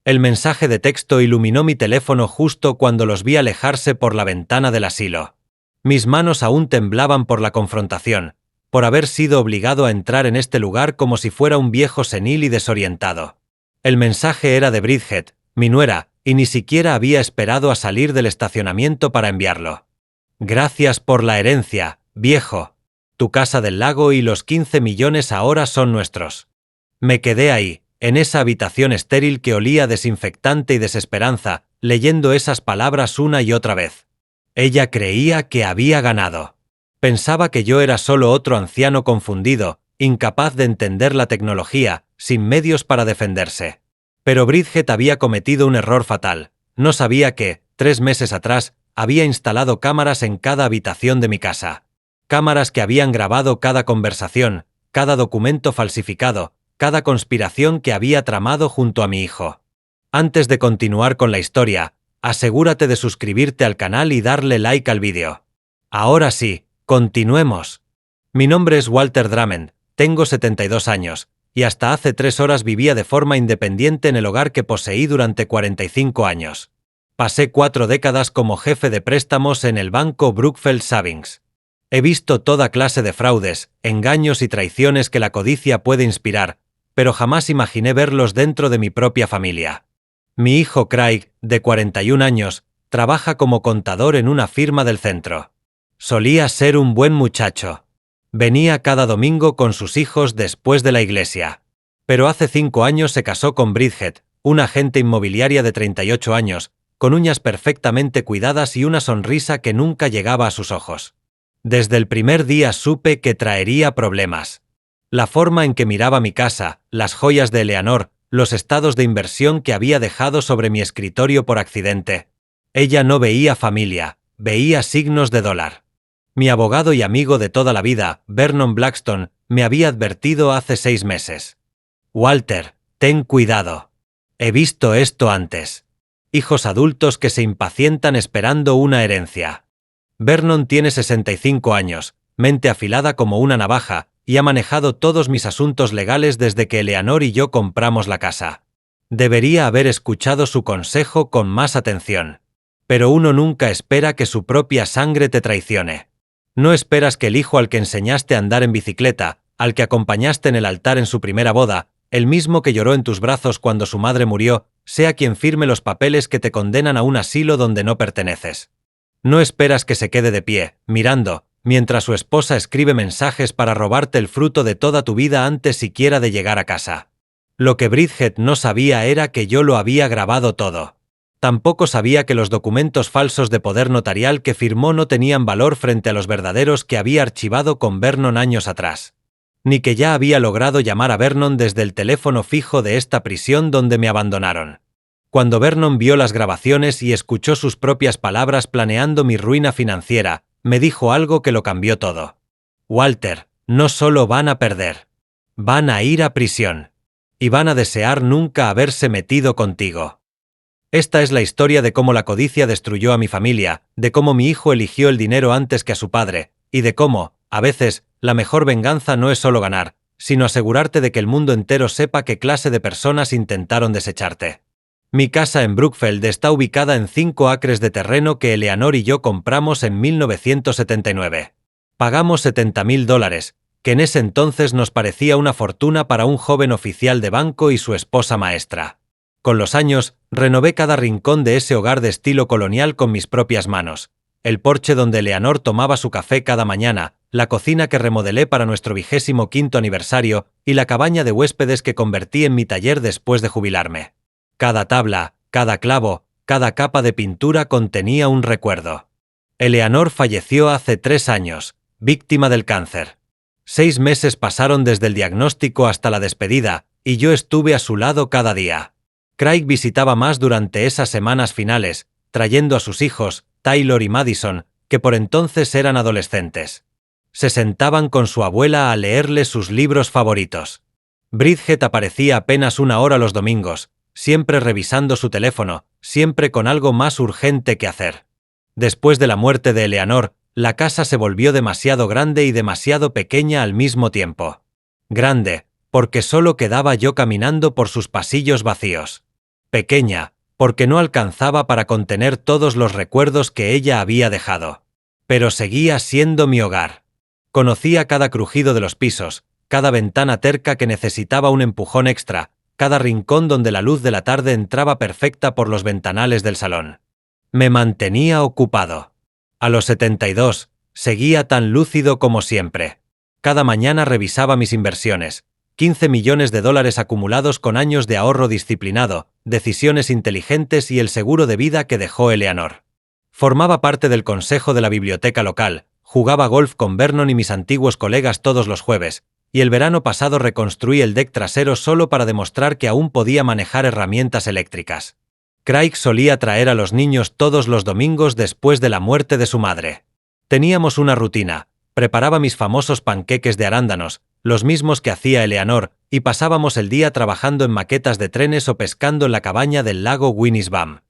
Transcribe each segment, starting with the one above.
El mensaje de texto iluminó mi teléfono justo cuando los vi alejarse por la ventana del asilo. Mis manos aún temblaban por la confrontación, por haber sido obligado a entrar en este lugar como si fuera un viejo senil y desorientado. El mensaje era de Bridget, mi nuera, y ni siquiera había esperado a salir del estacionamiento para enviarlo. Gracias por la herencia, viejo. Tu casa del lago y los 15 millones ahora son nuestros. Me quedé ahí, en esa habitación estéril que olía a desinfectante y desesperanza, leyendo esas palabras una y otra vez. Ella creía que había ganado. Pensaba que yo era solo otro anciano confundido, incapaz de entender la tecnología, sin medios para defenderse. Pero Bridget había cometido un error fatal. No sabía que, 3 meses atrás, había instalado cámaras en cada habitación de mi casa. Cámaras que habían grabado cada conversación, cada documento falsificado, cada conspiración que había tramado junto a mi hijo. Antes de continuar con la historia, asegúrate de suscribirte al canal y darle like al vídeo. Ahora sí, continuemos. Mi nombre es Walter Drummond, tengo 72 años, y hasta hace 3 horas vivía de forma independiente en el hogar que poseí durante 45 años. Pasé 4 décadas como jefe de préstamos en el banco Brookfield Savings. He visto toda clase de fraudes, engaños y traiciones que la codicia puede inspirar, pero jamás imaginé verlos dentro de mi propia familia. Mi hijo Craig, de 41 años, trabaja como contador en una firma del centro. Solía ser un buen muchacho. Venía cada domingo con sus hijos después de la iglesia. Pero hace 5 años se casó con Bridget, una agente inmobiliaria de 38 años, con uñas perfectamente cuidadas y una sonrisa que nunca llegaba a sus ojos. Desde el primer día supe que traería problemas. La forma en que miraba mi casa, las joyas de Eleanor, los estados de inversión que había dejado sobre mi escritorio por accidente. Ella no veía familia, veía signos de dólar. Mi abogado y amigo de toda la vida, Vernon Blackstone, me había advertido hace 6 meses. Walter, ten cuidado. He visto esto antes. Hijos adultos que se impacientan esperando una herencia. Vernon tiene 65 años, mente afilada como una navaja, y ha manejado todos mis asuntos legales desde que Eleanor y yo compramos la casa. Debería haber escuchado su consejo con más atención. Pero uno nunca espera que su propia sangre te traicione. No esperas que el hijo al que enseñaste a andar en bicicleta, al que acompañaste en el altar en su primera boda, el mismo que lloró en tus brazos cuando su madre murió, sea quien firme los papeles que te condenan a un asilo donde no perteneces. No esperas que se quede de pie, mirando, mientras su esposa escribe mensajes para robarte el fruto de toda tu vida antes siquiera de llegar a casa. Lo que Bridget no sabía era que yo lo había grabado todo. Tampoco sabía que los documentos falsos de poder notarial que firmó no tenían valor frente a los verdaderos que había archivado con Vernon años atrás. Ni que ya había logrado llamar a Vernon desde el teléfono fijo de esta prisión donde me abandonaron. Cuando Vernon vio las grabaciones y escuchó sus propias palabras planeando mi ruina financiera, me dijo algo que lo cambió todo. Walter, no solo van a perder. Van a ir a prisión. Y van a desear nunca haberse metido contigo. Esta es la historia de cómo la codicia destruyó a mi familia, de cómo mi hijo eligió el dinero antes que a su padre, y de cómo, a veces, la mejor venganza no es solo ganar, sino asegurarte de que el mundo entero sepa qué clase de personas intentaron desecharte. Mi casa en Brookfield está ubicada en 5 acres de terreno que Eleanor y yo compramos en 1979. Pagamos $70,000, que en ese entonces nos parecía una fortuna para un joven oficial de banco y su esposa maestra. Con los años, renové cada rincón de ese hogar de estilo colonial con mis propias manos. El porche donde Eleanor tomaba su café cada mañana, la cocina que remodelé para nuestro 25º aniversario y la cabaña de huéspedes que convertí en mi taller después de jubilarme. Cada tabla, cada clavo, cada capa de pintura contenía un recuerdo. Eleanor falleció hace 3 años, víctima del cáncer. 6 meses pasaron desde el diagnóstico hasta la despedida, y yo estuve a su lado cada día. Craig visitaba más durante esas semanas finales, trayendo a sus hijos, Taylor y Madison, que por entonces eran adolescentes. Se sentaban con su abuela a leerle sus libros favoritos. Bridget aparecía apenas 1 hora los domingos, siempre revisando su teléfono, siempre con algo más urgente que hacer. Después de la muerte de Eleanor, la casa se volvió demasiado grande y demasiado pequeña al mismo tiempo. Grande, porque solo quedaba yo caminando por sus pasillos vacíos. pequeña, porque no alcanzaba para contener todos los recuerdos que ella había dejado. Pero seguía siendo mi hogar. Conocía cada crujido de los pisos, cada ventana terca que necesitaba un empujón extra, cada rincón donde la luz de la tarde entraba perfecta por los ventanales del salón. Me mantenía ocupado. A los 72, seguía tan lúcido como siempre. Cada mañana revisaba mis inversiones, 15 millones de dólares acumulados con años de ahorro disciplinado, decisiones inteligentes y el seguro de vida que dejó Eleanor. Formaba parte del consejo de la biblioteca local, jugaba golf con Vernon y mis antiguos colegas todos los jueves, y el verano pasado reconstruí el deck trasero solo para demostrar que aún podía manejar herramientas eléctricas. Craig solía traer a los niños todos los domingos después de la muerte de su madre. Teníamos una rutina, preparaba mis famosos panqueques de arándanos, los mismos que hacía Eleanor, y pasábamos el día trabajando en maquetas de trenes o pescando en la cabaña del lago Winnisbam.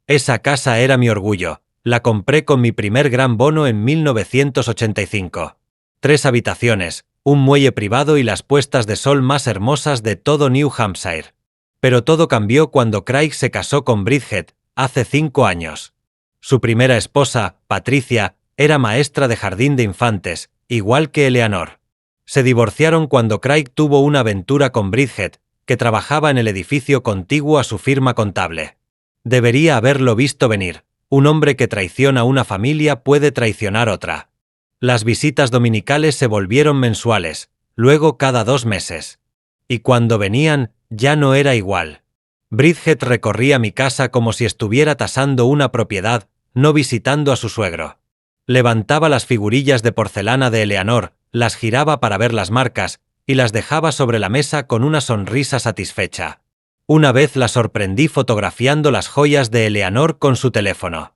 Esa casa era mi orgullo, la compré con mi primer gran bono en 1985. 3 habitaciones, un muelle privado y las puestas de sol más hermosas de todo New Hampshire. Pero todo cambió cuando Craig se casó con Bridget, hace 5 años. Su primera esposa, Patricia, era maestra de jardín de infantes, igual que Eleanor. Se divorciaron cuando Craig tuvo una aventura con Bridget, que trabajaba en el edificio contiguo a su firma contable. Debería haberlo visto venir. Un hombre que traiciona una familia puede traicionar otra. Las visitas dominicales se volvieron mensuales, luego cada 2 meses. Y cuando venían, ya no era igual. Bridget recorría mi casa como si estuviera tasando una propiedad, no visitando a su suegro. Levantaba las figurillas de porcelana de Eleanor, las giraba para ver las marcas, y las dejaba sobre la mesa con una sonrisa satisfecha. Una vez la sorprendí fotografiando las joyas de Eleanor con su teléfono.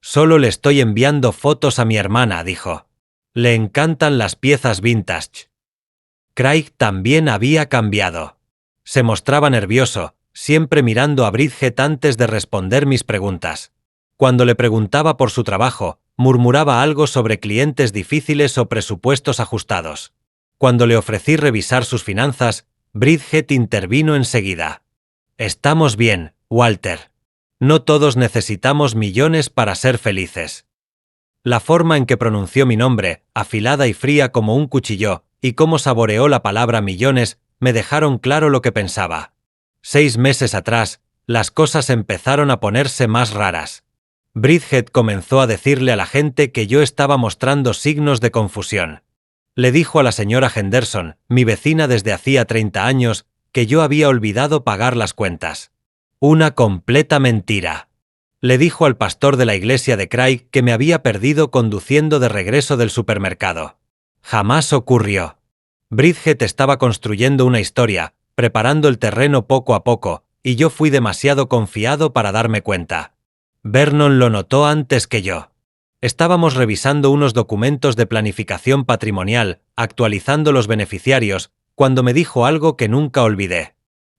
«Solo le estoy enviando fotos a mi hermana», dijo. «Le encantan las piezas vintage». Craig también había cambiado. Se mostraba nervioso, siempre mirando a Bridget antes de responder mis preguntas. Cuando le preguntaba por su trabajo, murmuraba algo sobre clientes difíciles o presupuestos ajustados. Cuando le ofrecí revisar sus finanzas, Bridget intervino enseguida. «Estamos bien, Walter. No todos necesitamos millones para ser felices». La forma en que pronunció mi nombre, afilada y fría como un cuchillo, y cómo saboreó la palabra millones, me dejaron claro lo que pensaba. 6 meses atrás, las cosas empezaron a ponerse más raras. Bridget comenzó a decirle a la gente que yo estaba mostrando signos de confusión. Le dijo a la señora Henderson, mi vecina desde hacía 30 años, que yo había olvidado pagar las cuentas. Una completa mentira. Le dijo al pastor de la iglesia de Craig que me había perdido conduciendo de regreso del supermercado. Jamás ocurrió. Bridget estaba construyendo una historia, preparando el terreno poco a poco, y yo fui demasiado confiado para darme cuenta. Vernon lo notó antes que yo. Estábamos revisando unos documentos de planificación patrimonial, actualizando los beneficiarios, cuando me dijo algo que nunca olvidé.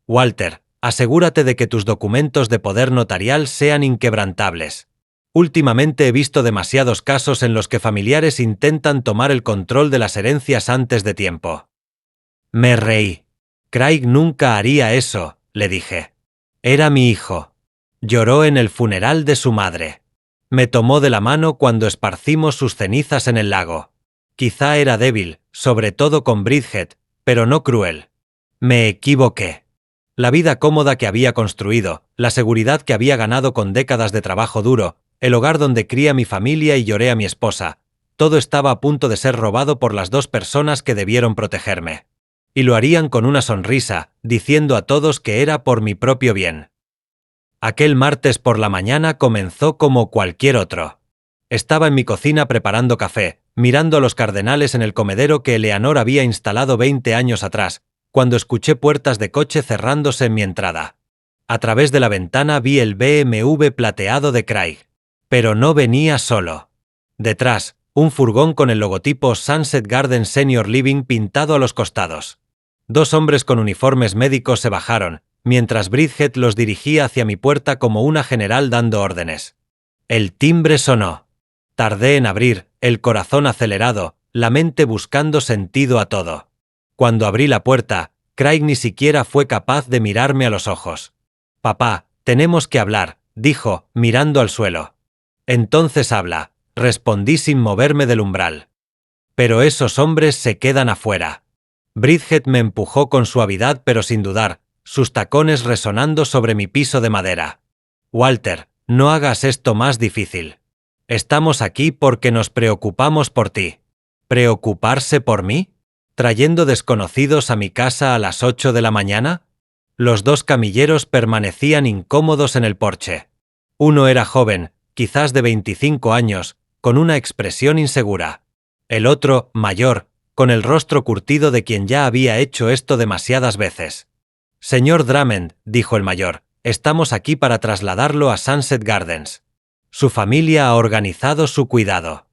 «Walter, asegúrate de que tus documentos de poder notarial sean inquebrantables. Últimamente he visto demasiados casos en los que familiares intentan tomar el control de las herencias antes de tiempo». Me reí. «Craig nunca haría eso», le dije. «Era mi hijo. Lloró en el funeral de su madre. Me tomó de la mano cuando esparcimos sus cenizas en el lago. Quizá era débil, sobre todo con Bridget, pero no cruel. Me equivoqué. La vida cómoda que había construido, la seguridad que había ganado con décadas de trabajo duro, el hogar donde cría a mi familia y lloré a mi esposa, todo estaba a punto de ser robado por las 2 personas que debieron protegerme. Y lo harían con una sonrisa, diciendo a todos que era por mi propio bien. Aquel martes por la mañana comenzó como cualquier otro. Estaba en mi cocina preparando café, mirando a los cardenales en el comedero que Eleanor había instalado 20 años atrás, cuando escuché puertas de coche cerrándose en mi entrada. A través de la ventana vi el BMW plateado de Craig. Pero no venía solo. Detrás, un furgón con el logotipo Sunset Garden Senior Living pintado a los costados. 2 hombres con uniformes médicos se bajaron, mientras Bridget los dirigía hacia mi puerta como una general dando órdenes. El timbre sonó. Tardé en abrir, el corazón acelerado, la mente buscando sentido a todo. Cuando abrí la puerta, Craig ni siquiera fue capaz de mirarme a los ojos. «Papá, Tenemos que hablar, dijo, mirando al suelo. Entonces habla, respondí sin moverme del umbral. Pero esos hombres se quedan afuera. Bridget me empujó con suavidad pero sin dudar, sus tacones resonando sobre mi piso de madera. Walter, no hagas esto más difícil. Estamos aquí porque nos preocupamos por ti. ¿Preocuparse por mí? ¿Trayendo desconocidos a mi casa a las 8 de la mañana? Los dos camilleros permanecían incómodos en el porche. Uno era joven, quizás de 25 años, con una expresión insegura. El otro, mayor, con el rostro curtido de quien ya había hecho esto demasiadas veces. Señor Drummond, dijo el mayor, estamos aquí para trasladarlo a Sunset Gardens. Su familia ha organizado su cuidado.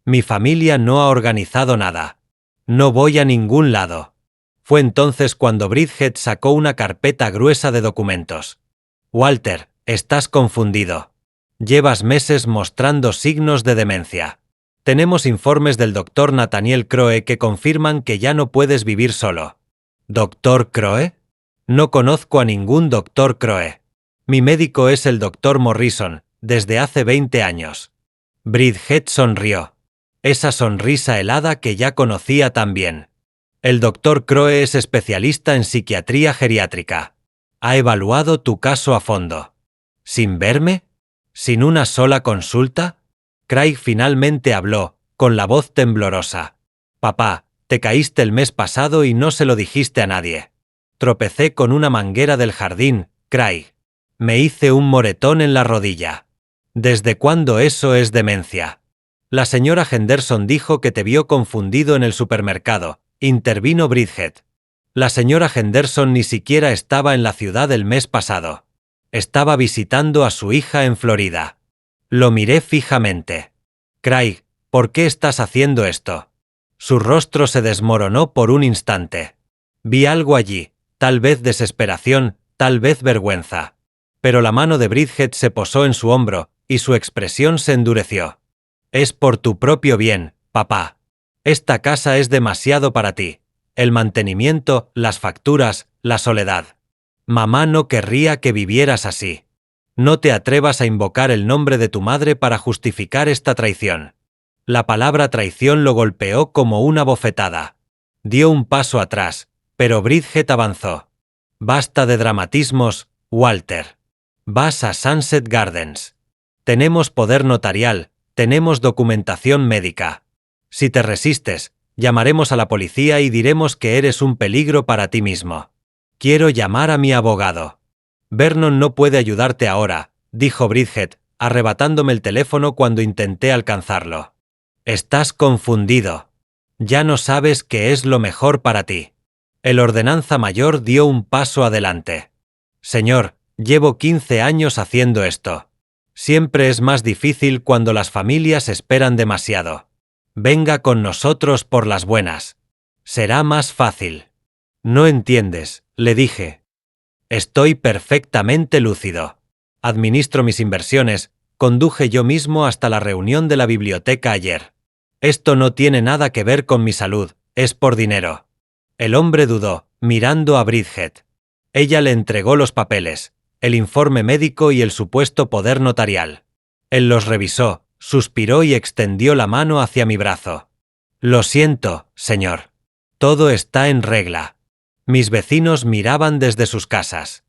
Mi familia no ha organizado nada. No voy a ningún lado. Fue entonces cuando Bridget sacó una carpeta gruesa de documentos. Walter, estás confundido. Llevas meses mostrando signos de demencia. Tenemos informes del doctor Nathaniel Crowe que confirman que ya no puedes vivir solo. ¿Doctor Crowe? No conozco a ningún doctor Crowe. Mi médico es el doctor Morrison, desde hace 20 años. Bridget sonrió. Esa sonrisa helada que ya conocía tan bien. El doctor Crowe es especialista en psiquiatría geriátrica. Ha evaluado tu caso a fondo. ¿Sin verme? ¿Sin una sola consulta? Craig finalmente habló, con la voz temblorosa. Papá, te caíste el mes pasado y no se lo dijiste a nadie. Tropecé con una manguera del jardín, Craig. Me hice un moretón en la rodilla. ¿Desde cuándo eso es demencia? La señora Henderson dijo que te vio confundido en el supermercado, intervino Bridget. La señora Henderson ni siquiera estaba en la ciudad el mes pasado. Estaba visitando a su hija en Florida. Lo miré fijamente. Craig, ¿por qué estás haciendo esto? Su rostro se desmoronó por un instante. Vi algo allí, tal vez desesperación, tal vez vergüenza. Pero la mano de Bridget se posó en su hombro, y su expresión se endureció. Es por tu propio bien, papá. Esta casa es demasiado para ti. El mantenimiento, las facturas, la soledad. Mamá no querría que vivieras así. No te atrevas a invocar el nombre de tu madre para justificar esta traición. La palabra traición lo golpeó como una bofetada. Dio un paso atrás, pero Bridget avanzó. Basta de dramatismos, Walter. Vas a Sunset Gardens. Tenemos poder notarial, tenemos documentación médica. Si te resistes, llamaremos a la policía y diremos que eres un peligro para ti mismo. Quiero llamar a mi abogado. Vernon no puede ayudarte ahora, dijo Bridget, arrebatándome el teléfono cuando intenté alcanzarlo. Estás confundido. Ya no sabes qué es lo mejor para ti. El ordenanza mayor dio un paso adelante. Señor, llevo 15 años haciendo esto. Siempre es más difícil cuando las familias esperan demasiado. Venga con nosotros por las buenas. Será más fácil. No entiendes, le dije. Estoy perfectamente lúcido. Administro mis inversiones, conduje yo mismo hasta la reunión de la biblioteca ayer. Esto no tiene nada que ver con mi salud, es por dinero. El hombre dudó, mirando a Bridget. Ella le entregó los papeles, el informe médico y el supuesto poder notarial. Él los revisó, suspiró y extendió la mano hacia mi brazo. Lo siento, señor. Todo está en regla. Mis vecinos miraban desde sus casas.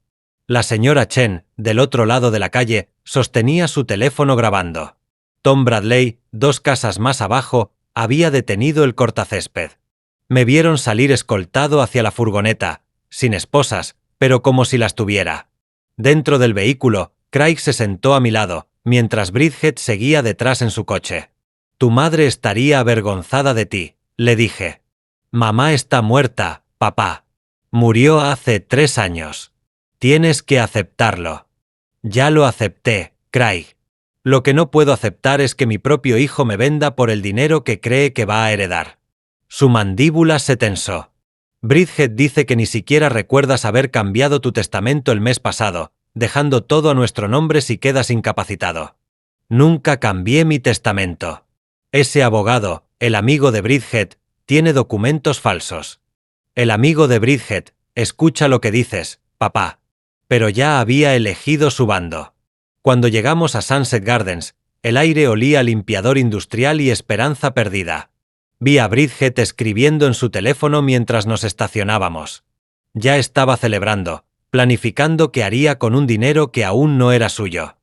La señora Chen, del otro lado de la calle, sostenía su teléfono grabando. Tom Bradley, 2 casas más abajo, había detenido el cortacésped. Me vieron salir escoltado hacia la furgoneta, sin esposas, pero como si las tuviera. Dentro del vehículo, Craig se sentó a mi lado, mientras Bridget seguía detrás en su coche. Tu madre estaría avergonzada de ti, le dije. Mamá está muerta, papá. Murió hace 3 años. Tienes que aceptarlo. Ya lo acepté, Craig. Lo que no puedo aceptar es que mi propio hijo me venda por el dinero que cree que va a heredar. Su mandíbula se tensó. Bridget dice que ni siquiera recuerdas haber cambiado tu testamento el mes pasado, dejando todo a nuestro nombre si quedas incapacitado. Nunca cambié mi testamento. Ese abogado, el amigo de Bridget, tiene documentos falsos. El amigo de Bridget, escucha lo que dices, papá. pero ya había elegido su bando. Cuando llegamos a Sunset Gardens, el aire olía a limpiador industrial y esperanza perdida. Vi a Bridget escribiendo en su teléfono mientras nos estacionábamos. Ya estaba celebrando, planificando qué haría con un dinero que aún no era suyo.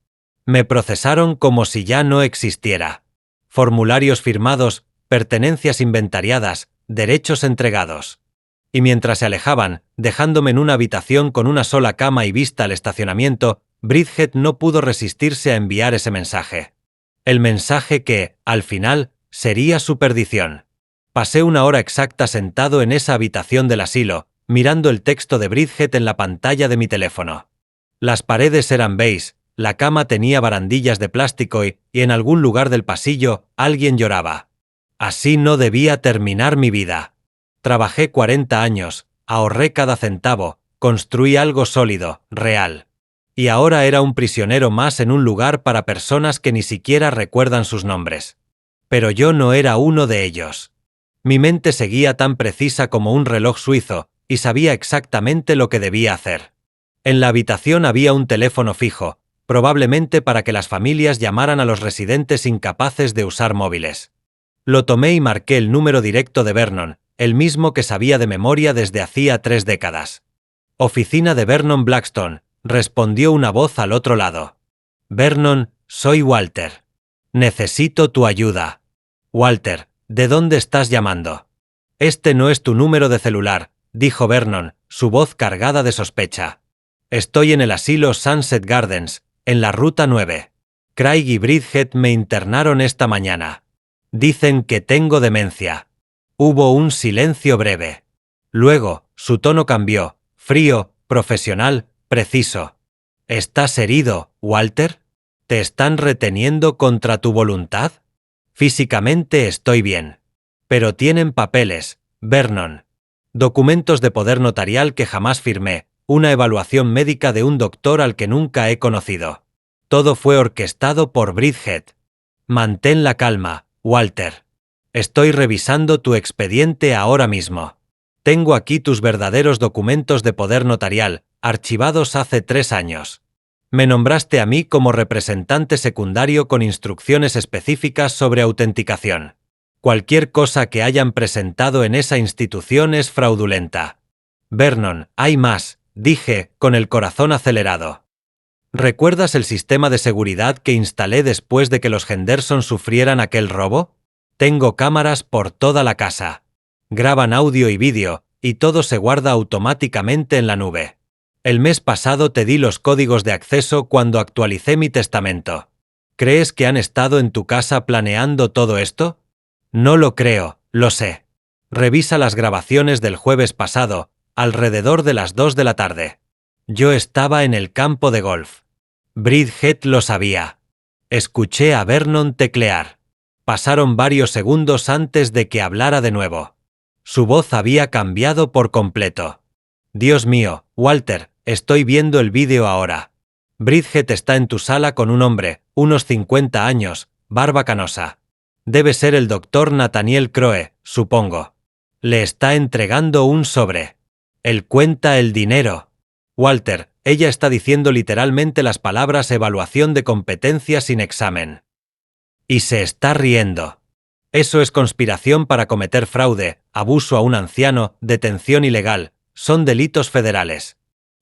Me procesaron como si ya no existiera. Formularios firmados, pertenencias inventariadas, derechos entregados. Y mientras se alejaban, dejándome en una habitación con una sola cama y vista al estacionamiento, Bridget no pudo resistirse a enviar ese mensaje. El mensaje que, al final, sería su perdición. Pasé una hora exacta sentado en esa habitación del asilo, mirando el texto de Bridget en la pantalla de mi teléfono. Las paredes eran beige, la cama tenía barandillas de plástico y en algún lugar del pasillo alguien lloraba. Así no debía terminar mi vida. Trabajé 40 años, ahorré cada centavo, construí algo sólido, real. Y ahora era un prisionero más en un lugar para personas que ni siquiera recuerdan sus nombres. Pero yo no era uno de ellos. Mi mente seguía tan precisa como un reloj suizo, y sabía exactamente lo que debía hacer. En la habitación había un teléfono fijo, probablemente para que las familias llamaran a los residentes incapaces de usar móviles. Lo tomé y marqué el número directo de Vernon, el mismo que sabía de memoria desde hacía 3 décadas. Oficina de Vernon Blackstone, respondió una voz al otro lado. Vernon, soy Walter. Necesito tu ayuda. Walter, ¿de dónde estás llamando? Este no es tu número de celular, dijo Vernon, su voz cargada de sospecha. Estoy en el asilo Sunset Gardens, en la ruta 9. Craig y Bridget me internaron esta mañana. Dicen que tengo demencia. Hubo un silencio breve. Luego, su tono cambió, frío, profesional, preciso. ¿Estás herido, Walter? ¿Te están reteniendo contra tu voluntad? Físicamente estoy bien. Pero tienen papeles, Vernon. Documentos de poder notarial que jamás firmé, una evaluación médica de un doctor al que nunca he conocido. Todo fue orquestado por Bridget. Mantén la calma, Walter. Estoy revisando tu expediente ahora mismo. Tengo aquí tus verdaderos documentos de poder notarial, archivados hace 3 años. Me nombraste a mí como representante secundario con instrucciones específicas sobre autenticación. Cualquier cosa que hayan presentado en esa institución es fraudulenta. Vernon, hay más, dije, con el corazón acelerado. ¿Recuerdas el sistema de seguridad que instalé después de que los Henderson sufrieran aquel robo? Tengo cámaras por toda la casa. Graban audio y vídeo, y todo se guarda automáticamente en la nube. El mes pasado te di los códigos de acceso cuando actualicé mi testamento. ¿Crees que han estado en tu casa planeando todo esto? No lo creo, lo sé. Revisa las grabaciones del jueves pasado, alrededor de las 2 de la tarde. Yo estaba en el campo de golf. Bridget lo sabía. Escuché a Vernon teclear. Pasaron varios segundos antes de que hablara de nuevo. Su voz había cambiado por completo. Dios mío, Walter, estoy viendo el vídeo ahora. Bridget está en tu sala con un hombre, unos 50 años, barba canosa. Debe ser el doctor Nathaniel Crowe, supongo. Le está entregando un sobre. Él cuenta el dinero. Walter, ella está diciendo literalmente las palabras evaluación de competencia sin examen. Y se está riendo. Eso es conspiración para cometer fraude, abuso a un anciano, detención ilegal. Son delitos federales.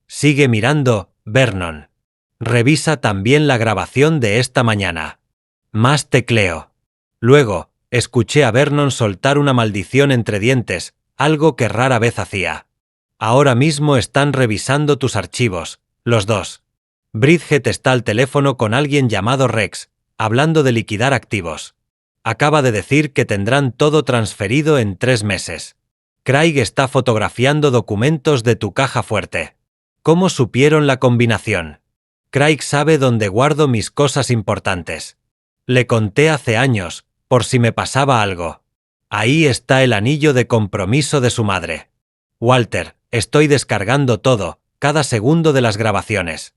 Sigue mirando, Vernon. Revisa también la grabación de esta mañana. Más tecleo. Luego, escuché a Vernon soltar una maldición entre dientes, algo que rara vez hacía. Ahora mismo están revisando tus archivos, los dos. Bridget está al teléfono con alguien llamado Rex, hablando de liquidar activos. Acaba de decir que tendrán todo transferido en 3 meses. Craig está fotografiando documentos de tu caja fuerte. ¿Cómo supieron la combinación? Craig sabe dónde guardo mis cosas importantes. Le conté hace años, por si me pasaba algo. Ahí está el anillo de compromiso de su madre. Walter, estoy descargando todo, cada segundo de las grabaciones.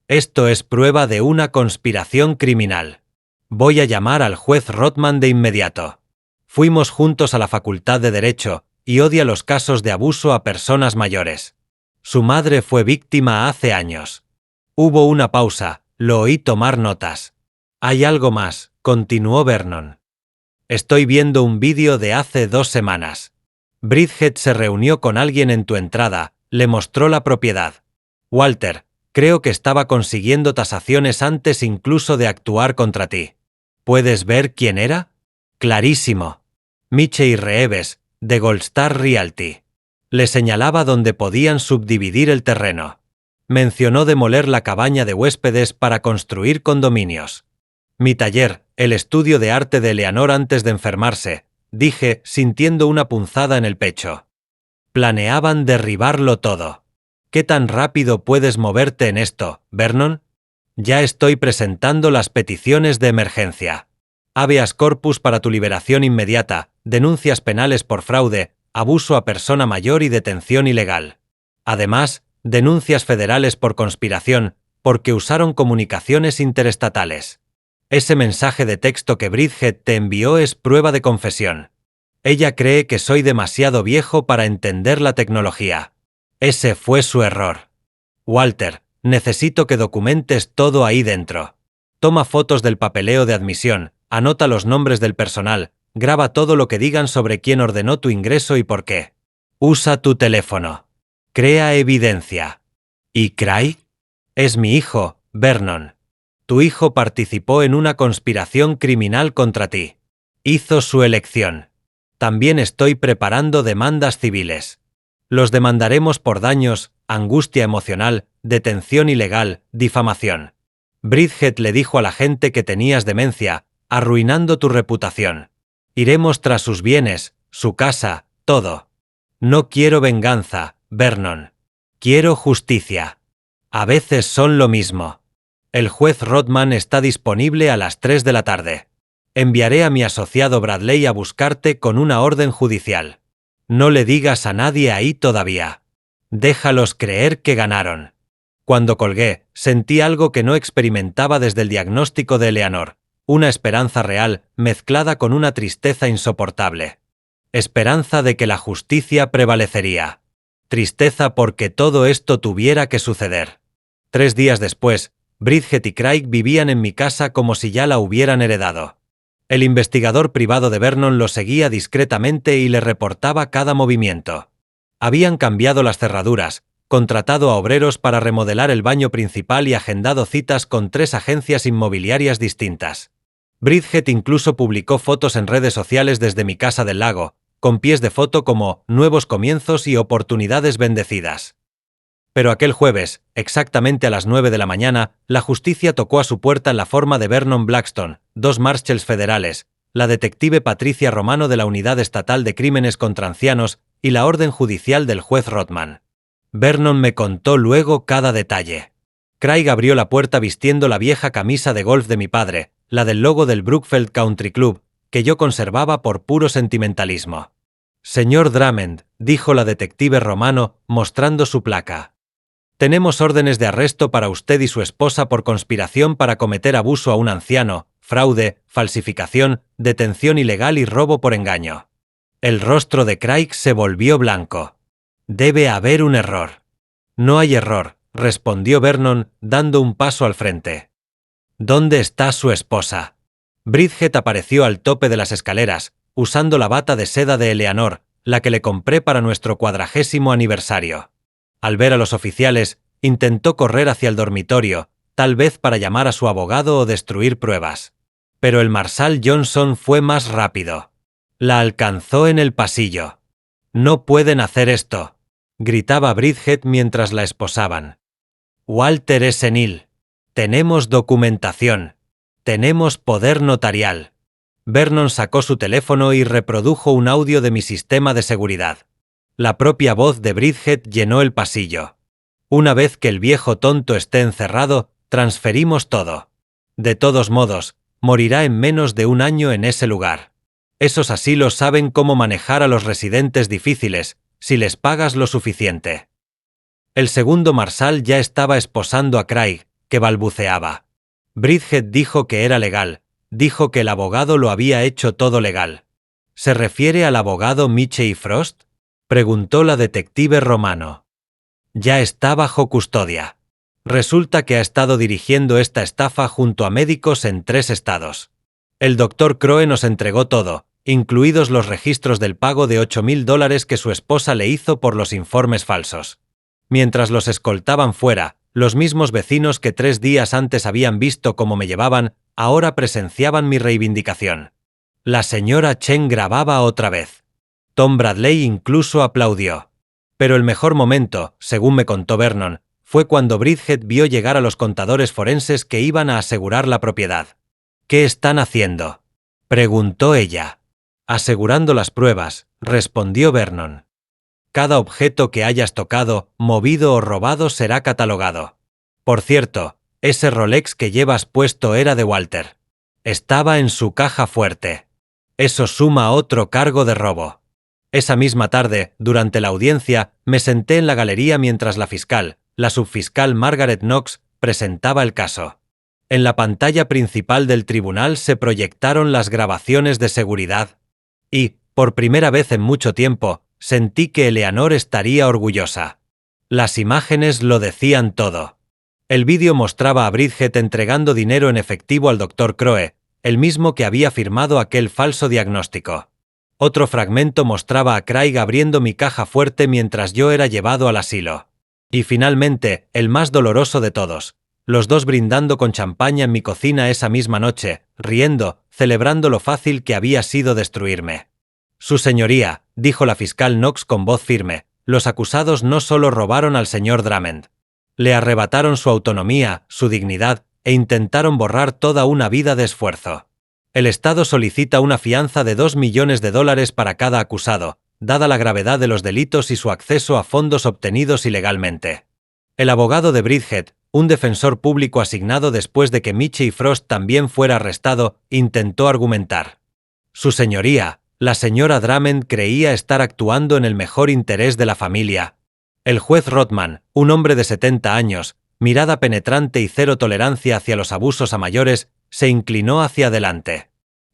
Esto es prueba de una conspiración criminal. Voy a llamar al juez Rothman de inmediato. Fuimos juntos a la Facultad de Derecho, y odia los casos de abuso a personas mayores. Su madre fue víctima hace años. Hubo una pausa, lo oí tomar notas. Hay algo más, continuó Vernon. Estoy viendo un vídeo de hace 2 semanas. Bridget se reunió con alguien en tu entrada, le mostró la propiedad. Walter, creo que estaba consiguiendo tasaciones antes incluso de actuar contra ti. ¿Puedes ver quién era? Clarísimo. Michey Reeves, de Goldstar Realty. Le señalaba dónde podían subdividir el terreno. Mencionó demoler la cabaña de huéspedes para construir condominios. Mi taller, el estudio de arte de Eleanor antes de enfermarse, dije, sintiendo una punzada en el pecho. Planeaban derribarlo todo. ¿Qué tan rápido puedes moverte en esto, Vernon? Ya estoy presentando las peticiones de emergencia. Habeas corpus para tu liberación inmediata, denuncias penales por fraude, abuso a persona mayor y detención ilegal. Además, denuncias federales por conspiración, porque usaron comunicaciones interestatales. Ese mensaje de texto que Bridget te envió es prueba de confesión. Ella cree que soy demasiado viejo para entender la tecnología. Ese fue su error. Walter, necesito que documentes todo ahí dentro. Toma fotos del papeleo de admisión, anota los nombres del personal, graba todo lo que digan sobre quién ordenó tu ingreso y por qué. Usa tu teléfono. Crea evidencia. ¿Y Craig? Es mi hijo, Vernon. Tu hijo participó en una conspiración criminal contra ti. Hizo su elección. También estoy preparando demandas civiles. Los demandaremos por daños, angustia emocional, detención ilegal, difamación. Bridget le dijo a la gente que tenías demencia, arruinando tu reputación. Iremos tras sus bienes, su casa, todo. No quiero venganza, Vernon. Quiero justicia. A veces son lo mismo. El juez Rodman está disponible a las 3 de la tarde. Enviaré a mi asociado Bradley a buscarte con una orden judicial. No le digas a nadie ahí todavía. Déjalos creer que ganaron. Cuando colgué, sentí algo que no experimentaba desde el diagnóstico de Eleanor, una esperanza real mezclada con una tristeza insoportable. Esperanza de que la justicia prevalecería. Tristeza porque todo esto tuviera que suceder. 3 días después, Bridget y Craig vivían en mi casa como si ya la hubieran heredado. El investigador privado de Vernon lo seguía discretamente y le reportaba cada movimiento. Habían cambiado las cerraduras, contratado a obreros para remodelar el baño principal y agendado citas con 3 agencias inmobiliarias distintas. Bridget incluso publicó fotos en redes sociales desde mi casa del lago, con pies de foto como «Nuevos comienzos y oportunidades bendecidas». Pero aquel jueves, exactamente a las 9 de la mañana, la justicia tocó a su puerta en la forma de Vernon Blackstone, 2 Marshalls federales, la detective Patricia Romano de la Unidad Estatal de Crímenes contra Ancianos y la orden judicial del juez Rodman. Vernon me contó luego cada detalle. Craig abrió la puerta vistiendo la vieja camisa de golf de mi padre, la del logo del Brookfield Country Club, que yo conservaba por puro sentimentalismo. Señor Drummond, dijo la detective Romano, mostrando su placa. Tenemos órdenes de arresto para usted y su esposa por conspiración para cometer abuso a un anciano, fraude, falsificación, detención ilegal y robo por engaño. El rostro de Craig se volvió blanco. Debe haber un error. No hay error, respondió Vernon, dando un paso al frente. ¿Dónde está su esposa? Bridget apareció al tope de las escaleras, usando la bata de seda de Eleanor, la que le compré para nuestro 40º aniversario. Al ver a los oficiales, intentó correr hacia el dormitorio, tal vez para llamar a su abogado o destruir pruebas. Pero el Marshal Johnson fue más rápido. La alcanzó en el pasillo. «No pueden hacer esto», gritaba Bridget mientras la esposaban. «Walter es senil. Tenemos documentación. Tenemos poder notarial». Vernon sacó su teléfono y reprodujo un audio de mi sistema de seguridad. La propia voz de Bridget llenó el pasillo. «Una vez que el viejo tonto esté encerrado, transferimos todo. De todos modos, morirá en menos de 1 año en ese lugar. Esos asilos saben cómo manejar a los residentes difíciles, si les pagas lo suficiente». El segundo Marshal ya estaba esposando a Craig, que balbuceaba. Bridget dijo que era legal, dijo que el abogado lo había hecho todo legal. ¿Se refiere al abogado Michey Frost?, preguntó la detective Romano. Ya está bajo custodia. Resulta que ha estado dirigiendo esta estafa junto a médicos en 3 estados. El Dr. Crowe nos entregó todo, incluidos los registros del pago de $8.000 que su esposa le hizo por los informes falsos. Mientras los escoltaban fuera, los mismos vecinos que 3 días antes habían visto cómo me llevaban, ahora presenciaban mi reivindicación. La señora Chen grababa otra vez. Tom Bradley incluso aplaudió. Pero el mejor momento, según me contó Vernon, fue cuando Bridget vio llegar a los contadores forenses que iban a asegurar la propiedad. ¿Qué están haciendo?, preguntó ella. Asegurando las pruebas, respondió Vernon. Cada objeto que hayas tocado, movido o robado será catalogado. Por cierto, ese Rolex que llevas puesto era de Walter. Estaba en su caja fuerte. Eso suma otro cargo de robo. Esa misma tarde, durante la audiencia, me senté en la galería mientras la fiscal, la subfiscal Margaret Knox, presentaba el caso. En la pantalla principal del tribunal se proyectaron las grabaciones de seguridad. Y, por primera vez en mucho tiempo, sentí que Eleanor estaría orgullosa. Las imágenes lo decían todo. El vídeo mostraba a Bridget entregando dinero en efectivo al Dr. Crowe, el mismo que había firmado aquel falso diagnóstico. Otro fragmento mostraba a Craig abriendo mi caja fuerte mientras yo era llevado al asilo. Y finalmente, el más doloroso de todos, los dos brindando con champaña en mi cocina esa misma noche, riendo, celebrando lo fácil que había sido destruirme. Su señoría, dijo la fiscal Knox con voz firme, los acusados no solo robaron al señor Drummond. Le arrebataron su autonomía, su dignidad, e intentaron borrar toda una vida de esfuerzo. El Estado solicita una fianza de $2 millones para cada acusado, dada la gravedad de los delitos y su acceso a fondos obtenidos ilegalmente. El abogado de Bridget, un defensor público asignado después de que Michie Frost también fuera arrestado, intentó argumentar. Su señoría, la señora Drummond creía estar actuando en el mejor interés de la familia. El juez Rothman, un hombre de 70 años, mirada penetrante y cero tolerancia hacia los abusos a mayores, se inclinó hacia adelante.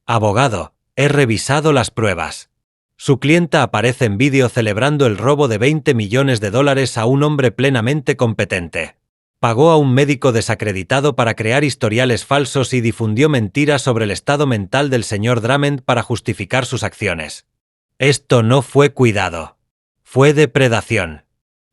Abogado, he revisado las pruebas. Su clienta aparece en vídeo celebrando el robo de $20 millones a un hombre plenamente competente. Pagó a un médico desacreditado para crear historiales falsos y difundió mentiras sobre el estado mental del señor Drummond para justificar sus acciones. Esto no fue cuidado. Fue depredación.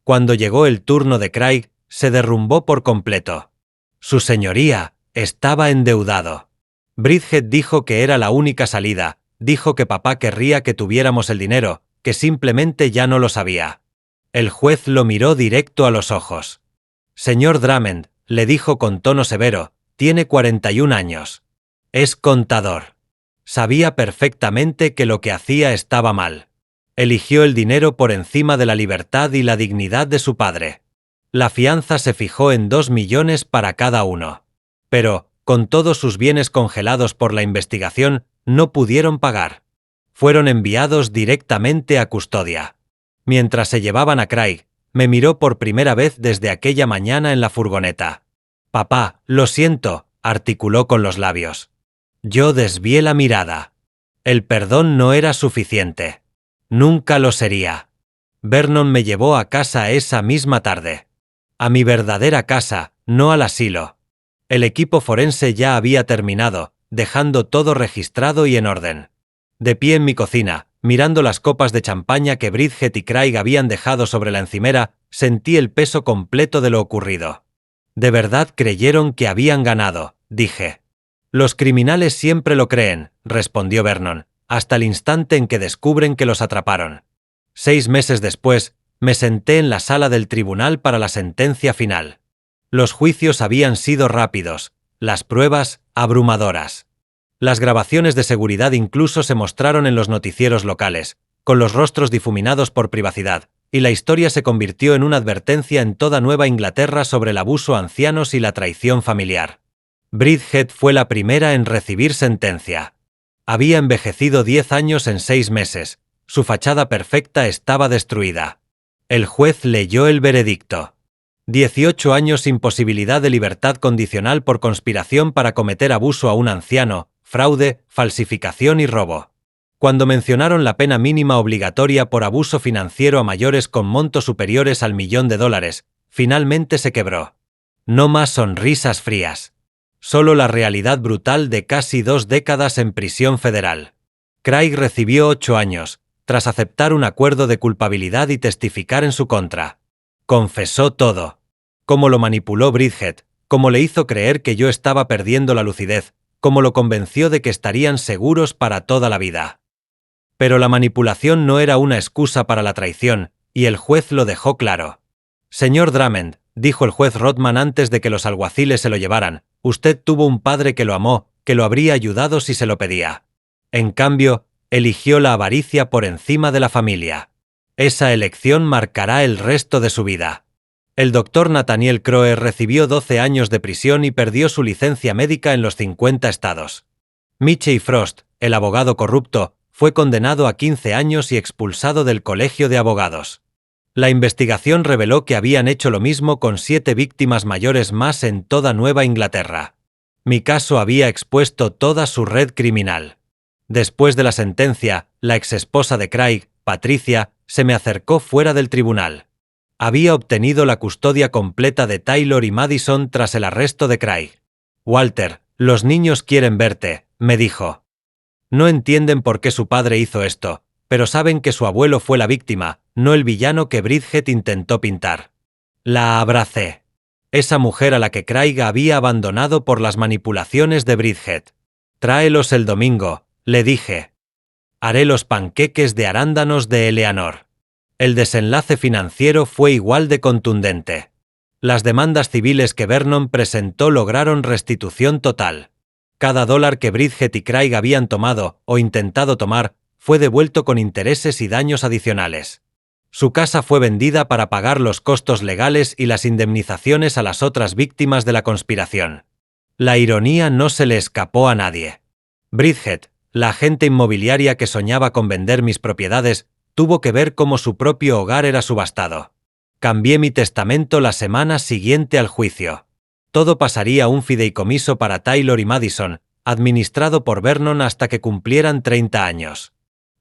Cuando llegó el turno de Craig, se derrumbó por completo. Su señoría estaba endeudado. Bridget dijo que era la única salida, dijo que papá querría que tuviéramos el dinero, que simplemente ya no lo sabía. El juez lo miró directo a los ojos. Señor Drummond, le dijo con tono severo, tiene 41 años. Es contador. Sabía perfectamente que lo que hacía estaba mal. Eligió el dinero por encima de la libertad y la dignidad de su padre. La fianza se fijó en $2 millones para cada uno. Pero, con todos sus bienes congelados por la investigación, no pudieron pagar. Fueron enviados directamente a custodia. Mientras se llevaban a Craig, me miró por primera vez desde aquella mañana en la furgoneta. Papá, lo siento, articuló con los labios. Yo desvié la mirada. El perdón no era suficiente. Nunca lo sería. Vernon me llevó a casa esa misma tarde. A mi verdadera casa, no al asilo. El equipo forense ya había terminado, dejando todo registrado y en orden. De pie en mi cocina, mirando las copas de champaña que Bridget y Craig habían dejado sobre la encimera, sentí el peso completo de lo ocurrido. De verdad creyeron que habían ganado, dije. Los criminales siempre lo creen, respondió Vernon, hasta el instante en que descubren que los atraparon. 6 meses después, me senté en la sala del tribunal para la sentencia final. Los juicios habían sido rápidos, las pruebas abrumadoras. Las grabaciones de seguridad incluso se mostraron en los noticieros locales, con los rostros difuminados por privacidad, y la historia se convirtió en una advertencia en toda Nueva Inglaterra sobre el abuso a ancianos y la traición familiar. Bridget fue la primera en recibir sentencia. Había envejecido 10 años en 6 meses, su fachada perfecta estaba destruida. El juez leyó el veredicto. 18 años sin posibilidad de libertad condicional por conspiración para cometer abuso a un anciano, fraude, falsificación y robo. Cuando mencionaron la pena mínima obligatoria por abuso financiero a mayores con montos superiores al $1.000.000, finalmente se quebró. No más sonrisas frías. Solo la realidad brutal de casi 2 décadas en prisión federal. Craig recibió 8 años, tras aceptar un acuerdo de culpabilidad y testificar en su contra. Confesó todo. Cómo lo manipuló Bridget, cómo le hizo creer que yo estaba perdiendo la lucidez, cómo lo convenció de que estarían seguros para toda la vida. Pero la manipulación no era una excusa para la traición, y el juez lo dejó claro. Señor Drummond, dijo el juez Rodman antes de que los alguaciles se lo llevaran, usted tuvo un padre que lo amó, que lo habría ayudado si se lo pedía. En cambio, eligió la avaricia por encima de la familia. Esa elección marcará el resto de su vida. El doctor Nathaniel Crowe recibió 12 años de prisión y perdió su licencia médica en los 50 estados. Michie Frost, el abogado corrupto, fue condenado a 15 años y expulsado del colegio de abogados. La investigación reveló que habían hecho lo mismo con 7 víctimas mayores más en toda Nueva Inglaterra. Mi caso había expuesto toda su red criminal. Después de la sentencia, la exesposa de Craig, Patricia, se me acercó fuera del tribunal. Había obtenido la custodia completa de Taylor y Madison tras el arresto de Craig. Walter, los niños quieren verte, me dijo. No entienden por qué su padre hizo esto, pero saben que su abuelo fue la víctima, no el villano que Bridget intentó pintar. La abracé. Esa mujer a la que Craig había abandonado por las manipulaciones de Bridget. Tráelos el domingo, le dije. Haré los panqueques de arándanos de Eleanor. El desenlace financiero fue igual de contundente. Las demandas civiles que Vernon presentó lograron restitución total. Cada dólar que Bridget y Craig habían tomado, o intentado tomar, fue devuelto con intereses y daños adicionales. Su casa fue vendida para pagar los costos legales y las indemnizaciones a las otras víctimas de la conspiración. La ironía no se le escapó a nadie. Bridget, la agente inmobiliaria que soñaba con vender mis propiedades, tuvo que ver cómo su propio hogar era subastado. Cambié mi testamento la semana siguiente al juicio. Todo pasaría a un fideicomiso para Taylor y Madison, administrado por Vernon hasta que cumplieran 30 años.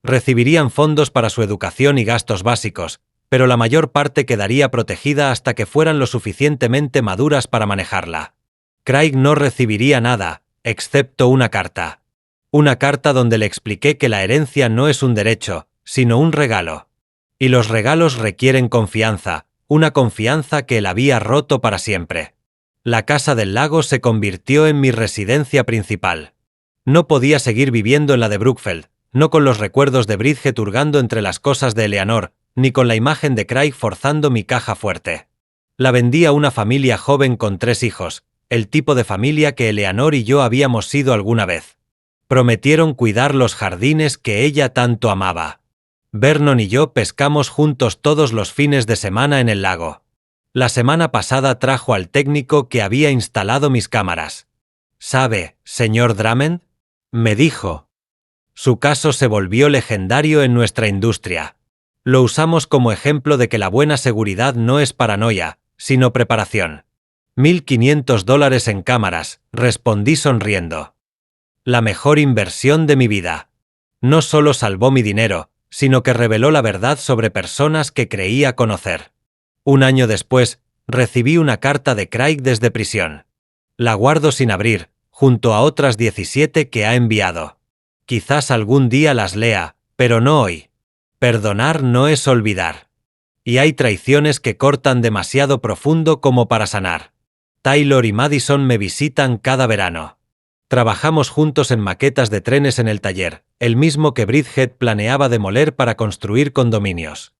Recibirían fondos para su educación y gastos básicos, pero la mayor parte quedaría protegida hasta que fueran lo suficientemente maduras para manejarla. Craig no recibiría nada, excepto una carta. Una carta donde le expliqué que la herencia no es un derecho, sino un regalo. Y los regalos requieren confianza, una confianza que él había roto para siempre. La casa del lago se convirtió en mi residencia principal. No podía seguir viviendo en la de Brookfield, no con los recuerdos de Bridget hurgando entre las cosas de Eleanor, ni con la imagen de Craig forzando mi caja fuerte. La vendí a una familia joven con 3 hijos, el tipo de familia que Eleanor y yo habíamos sido alguna vez. Prometieron cuidar los jardines que ella tanto amaba. Vernon y yo pescamos juntos todos los fines de semana en el lago. La semana pasada trajo al técnico que había instalado mis cámaras. ¿Sabe, señor Drummond?, me dijo. Su caso se volvió legendario en nuestra industria. Lo usamos como ejemplo de que la buena seguridad no es paranoia, sino preparación. $1.500 en cámaras, respondí sonriendo. La mejor inversión de mi vida. No solo salvó mi dinero, sino que reveló la verdad sobre personas que creía conocer. Un año después, recibí una carta de Craig desde prisión. La guardo sin abrir, junto a otras 17 que ha enviado. Quizás algún día las lea, pero no hoy. Perdonar no es olvidar. Y hay traiciones que cortan demasiado profundo como para sanar. Taylor y Madison me visitan cada verano. Trabajamos juntos en maquetas de trenes en el taller, el mismo que Bridget planeaba demoler para construir condominios.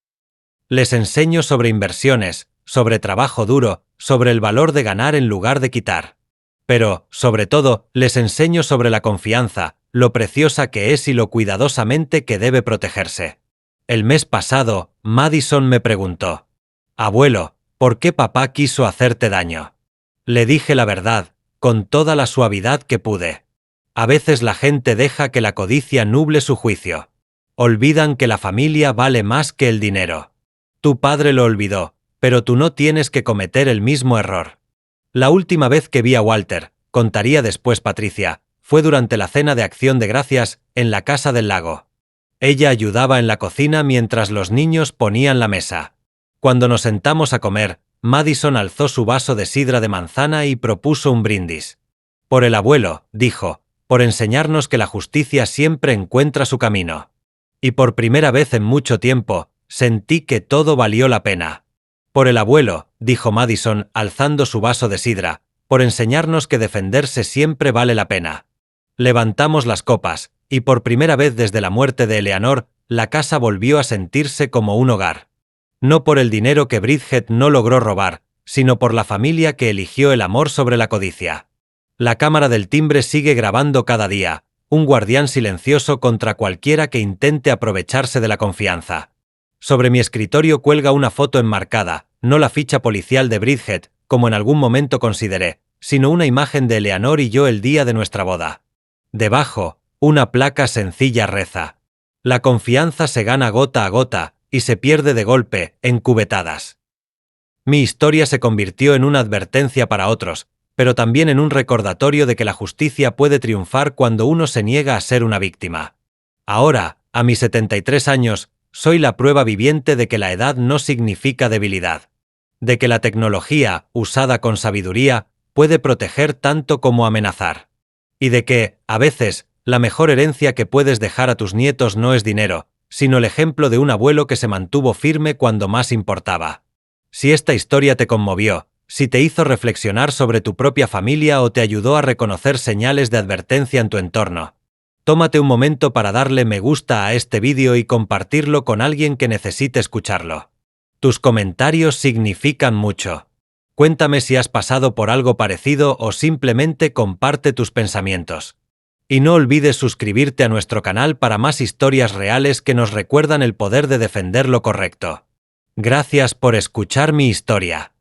Les enseño sobre inversiones, sobre trabajo duro, sobre el valor de ganar en lugar de quitar. Pero, sobre todo, les enseño sobre la confianza, lo preciosa que es y lo cuidadosamente que debe protegerse. El mes pasado, Madison me preguntó: «Abuelo, ¿por qué papá quiso hacerte daño?». Le dije la verdad, con toda la suavidad que pude. A veces la gente deja que la codicia nuble su juicio. Olvidan que la familia vale más que el dinero. Tu padre lo olvidó, pero tú no tienes que cometer el mismo error. La última vez que vi a Walter, contaría después Patricia, fue durante la cena de Acción de Gracias en la Casa del Lago. Ella ayudaba en la cocina mientras los niños ponían la mesa. Cuando nos sentamos a comer, Madison alzó su vaso de sidra de manzana y propuso un brindis. Por el abuelo, dijo, por enseñarnos que la justicia siempre encuentra su camino. Y por primera vez en mucho tiempo, sentí que todo valió la pena. Por el abuelo, dijo Madison, alzando su vaso de sidra, por enseñarnos que defenderse siempre vale la pena. Levantamos las copas, y por primera vez desde la muerte de Eleanor, la casa volvió a sentirse como un hogar. No por el dinero que Bridget no logró robar, sino por la familia que eligió el amor sobre la codicia. La cámara del timbre sigue grabando cada día, un guardián silencioso contra cualquiera que intente aprovecharse de la confianza. Sobre mi escritorio cuelga una foto enmarcada, no la ficha policial de Bridget, como en algún momento consideré, sino una imagen de Eleanor y yo el día de nuestra boda. Debajo, una placa sencilla reza: la confianza se gana gota a gota, y se pierde de golpe, en cubetadas. Mi historia se convirtió en una advertencia para otros, pero también en un recordatorio de que la justicia puede triunfar cuando uno se niega a ser una víctima. Ahora, a mis 73 años, soy la prueba viviente de que la edad no significa debilidad. De que la tecnología, usada con sabiduría, puede proteger tanto como amenazar. Y de que, a veces, la mejor herencia que puedes dejar a tus nietos no es dinero, sino el ejemplo de un abuelo que se mantuvo firme cuando más importaba. Si esta historia te conmovió, si te hizo reflexionar sobre tu propia familia o te ayudó a reconocer señales de advertencia en tu entorno, tómate un momento para darle me gusta a este vídeo y compartirlo con alguien que necesite escucharlo. Tus comentarios significan mucho. Cuéntame si has pasado por algo parecido o simplemente comparte tus pensamientos. Y no olvides suscribirte a nuestro canal para más historias reales que nos recuerdan el poder de defender lo correcto. Gracias por escuchar mi historia.